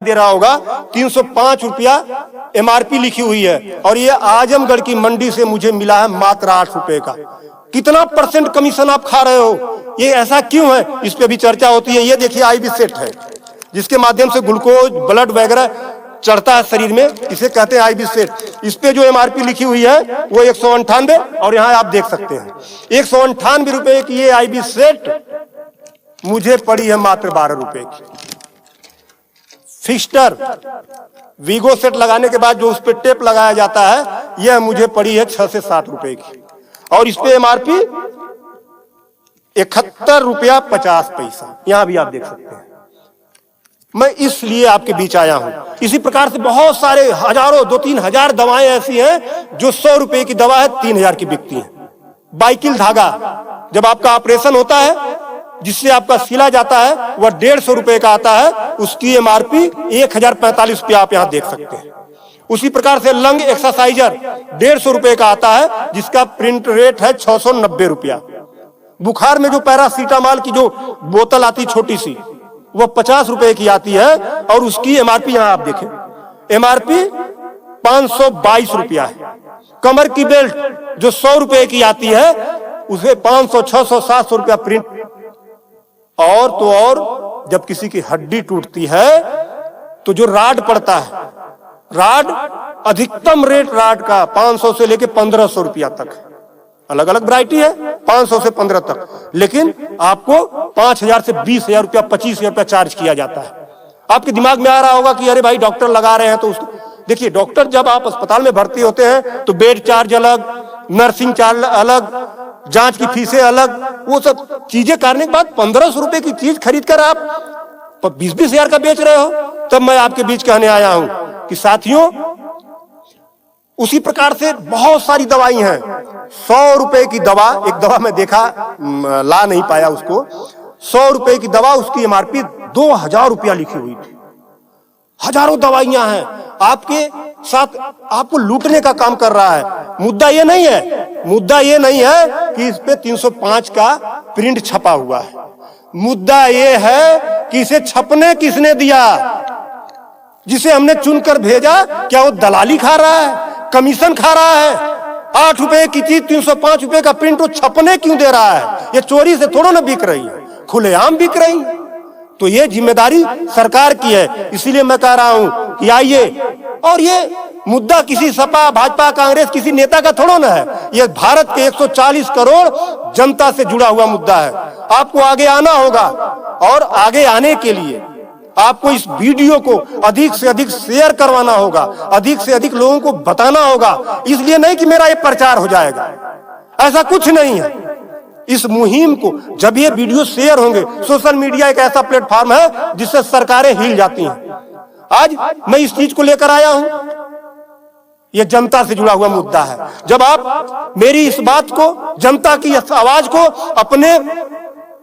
दे रहा होगा 305 रुपया एमआरपी लिखी हुई है, और ये आजमगढ़ की मंडी से मुझे मिला है मात्र 8 रुपए का। कितना % कमीशन आप खा रहे हो? ये ऐसा क्यों है? इस पे भी चर्चा होती है। ये देखिए आईबी सेट है, जिसके माध्यम से ग्लूकोज ब्लड वगैरह चढ़ता है शरीर में, इसे कहते हैं आईबी सेट। इस पे जो एमआरपी लिखी हुई है वो 198, और यहाँ आप देख सकते हैं 198 रुपए की ये आईबी सेट मुझे पड़ी है मात्र 12 रुपए की। फिक्स्टर वीगो सेट लगाने के बाद जो उस पर टेप लगाया जाता है, यह मुझे पड़ी है 6 से 7 रुपए की, और इस पे एमआरपी 71 रुपया 50 पैसा। यहां भी आप देख सकते हैं। मैं इसलिए आपके बीच आया हूं। इसी प्रकार से बहुत सारे हजारों 2-3 हजार दवाएं ऐसी हैं जो 100 रुपए की दवा है 3000 की बिकती हैं। बाइकिल धागा जब आपका ऑपरेशन होता है, जिससे आपका सिला जाता है, वह 150 रुपए का आता है, उसकी एमआरपी 1045 रुपया आप यहां देख सकते हैं। उसी प्रकार से लंग एक्सरसाइजर 150 रुपए का आता है, जिसका प्रिंट रेट है 690 रुपया। बुखार में जो पैरासीटामॉल की जो बोतल आती छोटी सी, वह 50 रुपए की आती है, और उसकी एमआरपी यहां आप देखें, एमआरपी 522 रुपया है। कमर की बेल्ट जो 100 रुपए की आती है, उसे 500, 600, 700 रुपया प्रिंट। और तो और जब किसी की हड्डी टूटती है तो जो राड पड़ता है, राड अधिकतम रेट राड का 500 से लेके 1500 रुपया तक, अलग अलग वैरायटी है, 500 से 15 तक, लेकिन आपको 5000 से 20,000 रुपया, 25,000 रुपया चार्ज किया जाता है। आपके दिमाग में आ रहा होगा कि अरे भाई डॉक्टर लगा रहे हैं तो उसको देखिए। डॉक्टर जब आप अस्पताल में भर्ती होते हैं तो बेड चार्ज अलग, नर्सिंग चार्ज अलग, जांच की फीसें अलग, वो सब चीजें करने के बाद 1500 रुपए की चीज खरीद कर आप 20-20 हजार का बेच रहे हो। तब मैं आपके बीच कहने आया हूं कि साथियों, उसी प्रकार से बहुत सारी दवाई हैं। 100 रुपए की दवा, एक दवा मैं देखा, ला नहीं पाया उसको, 100 रुपए की दवा, उसकी एमआरपी 2000 रुपया लिखी हुई थी। हजारों दवाइयां हैं, आपके साथ आपको लूटने का काम कर रहा है। मुद्दा ये नहीं है, मुद्दा ये नहीं है कि इस पे 305 का प्रिंट छपा हुआ है। मुद्दा ये है कि इसे छपने किसने दिया? जिसे हमने चुनकर भेजा, क्या वो दलाली खा रहा है, कमीशन खा रहा है? 8 रुपए की चीज 305 रुपए का प्रिंट वो छपने क्यों दे रहा है? ये चोरी से थोड़ा ना बिक रही है, खुलेआम बिक रही है। तो ये जिम्मेदारी सरकार की है। इसीलिए मैं कह रहा हूं कि आइए, और ये मुद्दा किसी सपा, भाजपा, कांग्रेस, किसी नेता का थोड़ा ना है, ये भारत के 140 करोड़ जनता से जुड़ा हुआ मुद्दा है। आपको आगे आना होगा, और आगे आने के लिए आपको इस वीडियो को अधिक से अधिक शेयर करवाना होगा, अधिक से अधिक लोगों को बताना होगा। इसलिए नहीं कि मेरा ये प्रचार हो जाएगा, ऐसा कुछ नहीं है। इस मुहिम को जब ये वीडियो शेयर होंगे, सोशल मीडिया एक ऐसा प्लेटफॉर्म है जिससे सरकारें हिल जाती हैं। आज मैं इस चीज को लेकर आया हूं, ये जनता से जुड़ा हुआ मुद्दा है। जब आप मेरी इस बात को, जनता की इस आवाज को अपने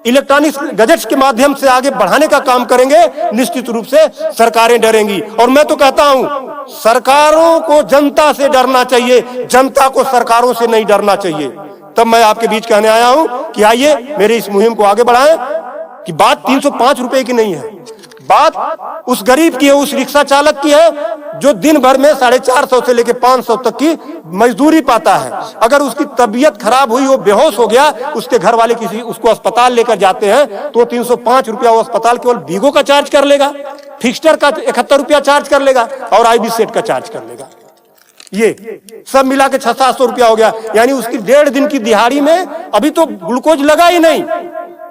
इलेक्ट्रॉनिक गैजेट्स के माध्यम से आगे बढ़ाने का काम करेंगे, निश्चित रूप से सरकारें डरेंगी। और मैं तो कहता हूं, सरकारों को जनता से डरना चाहिए, जनता को सरकारों से नहीं डरना चाहिए। तब मैं आपके बीच कहने आया हूं कि आइए मेरे इस मुहिम को आगे बढ़ाएं। कि बात 305 रुपए की नहीं है, बात उस गरीब की है, उस रिक्शा चालक की है जो दिन भर में 450 से लेकर 500 तक की मजदूरी पाता है। अगर उसकी तबीयत खराब हुई, वो बेहोश हो गया, उसके घर वाले किसी उसको अस्पताल लेकर जाते हैं, तो 305 रुपया वो अस्पताल केवल वीगो का चार्ज कर लेगा, फिक्स्टर का 71 रुपया चार्ज कर लेगा, और आईबी सेट का चार्ज कर लेगा। ये सब मिला के 600-700 रुपया हो गया। यानी उसकी 1.5 दिन की दिहाड़ी में अभी तो ग्लूकोज लगा ही नहीं,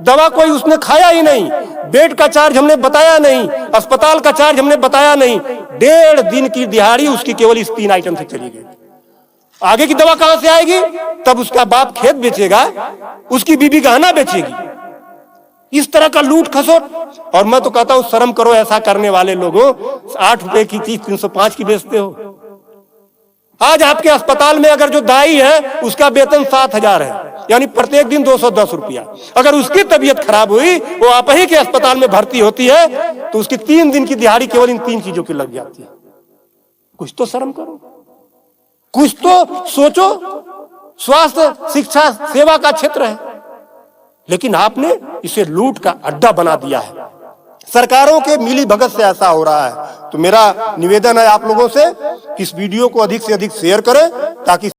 दवा कोई उसने खाया ही नहीं, बेड का चार्ज हमने बताया नहीं, अस्पताल का चार्ज हमने बताया नहीं। 1.5 दिन की दिहाड़ी उसकी केवल इस 3 आइटम से चली गई। आगे की दवा कहां से आएगी? तब उसका बाप खेत बेचेगा, उसकी बीबी गहना बेचेगी। इस तरह का लूट खसोट। और मैं तो कहता हूं, शर्म करो ऐसा करने वाले लोगों। 8 रुपए की चीज 305 की बेचते हो। आज आपके अस्पताल में अगर जो दाई है उसका वेतन 7,000 है, यानी प्रत्येक दिन 210 रुपया। अगर उसकी तबीयत खराब हुई, वो आप ही के अस्पताल में भर्ती होती है, तो उसकी 3 दिन की दिहाड़ी केवल इन 3 चीजों की लग जाती है। कुछ तो शर्म करो, कुछ तो सोचो। स्वास्थ्य, शिक्षा, सेवा का क्षेत्र है, लेकिन आपने इसे लूट का अड्डा बना दिया है। सरकारों के मिली भगत से ऐसा हो रहा है। तो मेरा निवेदन है आप लोगों से कि इस वीडियो को अधिक से अधिक शेयर करें ताकि